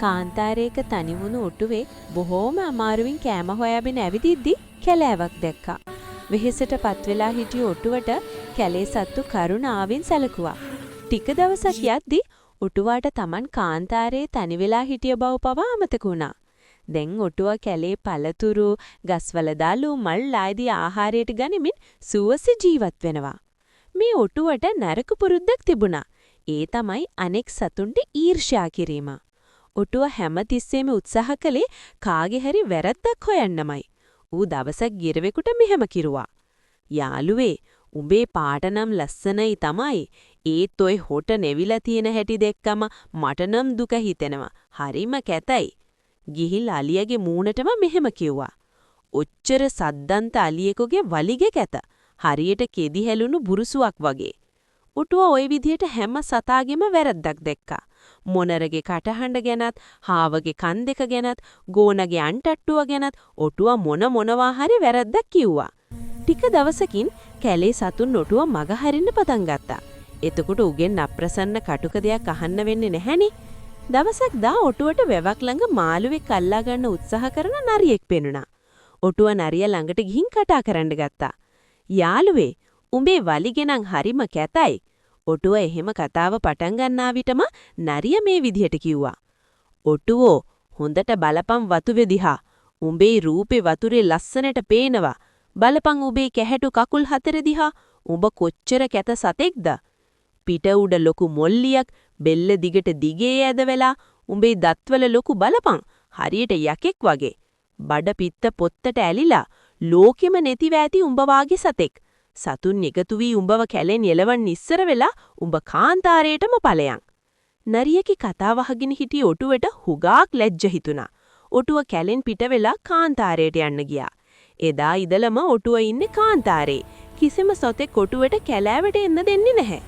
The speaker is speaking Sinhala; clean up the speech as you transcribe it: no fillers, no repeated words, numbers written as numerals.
කාන්තාරයක තනි වුණු ඔටුවේ බොහෝම අමාරුවෙන් කෑම හොයාගෙන ඇවිදිද්දි කැලෑවක් දැක්කා. වෙහෙසටපත් වෙලා හිටිය ඔටුවට කැලේ සත්තු කරුණාවෙන් සැලකුවා. ටික දවසක් යද්දි ඔටුවාට Taman කාන්තාරයේ තනි වෙලා හිටිය බව පවා අමතක වුණා. දැන් ඔටුවා කැලේ පළතුරු, ගස්වල දලු, මල් ආදී ආහාරයට ගනිමින් සුවසේ ජීවත් වෙනවා. මේ ඔටුවට නරක පුරුද්දක් තිබුණා. ඒ තමයි අනෙක් සතුන්ට ඊර්ෂ්‍යා කිරීම. ඔටුව හැමතිස්සෙම උත්සාහ කළේ කාගේ හරි වැරද්දක් හොයන්නමයි. ඌ දවසක් ගිරවෙකුට මෙහෙම කිරුවා. යාළුවේ, උඹේ පාට නම් ලස්සනයි තමයි. ඒත් ඔය හොට නෙවිලා තියෙන හැටි දැක්කම මට නම් දුක හිතෙනවා. හරිම කැතයි. ගිහිල් අලියගේ මූණටම මෙහෙම කිව්වා. ඔච්චර සද්දන්ත අලියෙකුගේ වලිගේ කැත. හරියට කෙදි හැලුණු බුරුසුවක් වගේ. ඔටුව ওই විදිහට හැම සතාගෙම වැරද්දක් දැක්කා. මොනරගේ කටහඬ ගැනත්, හාවගේ කන් දෙක ගැනත්, ගෝනගේ අන්ටට්ටුව ගැනත් ඔටුව මොනවා හරි වැරද්දක් කිව්වා. ටික දවසකින් කැලේ සතුන් ඔටුව මග හරින්න පටන් ගත්තා. එතකොට උගෙන් අප්‍රසන්න කටුක දෙයක් අහන්න වෙන්නේ නැහැනේ. දවසක් දා ඔටුවට වැවක් ළඟ මාළුවෙක් අල්ලා ගන්න උත්සාහ කරන නරියෙක් පෙනුණා. ඔටුව නරිය ළඟට ගිහින් කතා කරන්න ගත්තා. යාළුවේ, උඹේ වලිගේ නම් හරිම කැතයි. ඔටුව එහෙම කතාව පටන් ගන්නා විටම නරිය මේ විදිහට කිව්වා. ඔටුවෝ, හොඳට බලපන් වතුවේ දිහා. උඹේ රූපේ වතුරේ ලස්සනට පේනවා. බලපන් උඹේ කැහැටු කකුල් හතර දිහා. උඹ කොච්චර කැත සතෙක්ද? පිට උඩ ලොකු මොල්ලියක්, බෙල්ල දිගට දිගේ ඇද වෙලා, උඹේ දත්වල ලොකු බලපන්. හරියට යකෙක් වගේ. බඩ පිත්ත පොත්තට ඇලිලා, ලෝකෙම නැතිව ඇති උඹ වාගේ සතෙක්. සතුන් එකතු වී උඹව කැලෙන් එලවන්න ඉස්සර වෙලා උඹ කාන්තාරයටම ඵලයන්. නරියකි කතාව අහගෙන හිටිය ඔටුවට හුගාක් ලැජ්ජ හිතුණා. ඔටුව කැලෙන් පිට වෙලා කාන්තාරයට යන්න ගියා. එදා ඉදලම ඔටුව ඉන්නේ කාන්තාරේ. කිසිම සතෙක් ඔටුවට කැලෑවට එන්න දෙන්නේ නැහැ.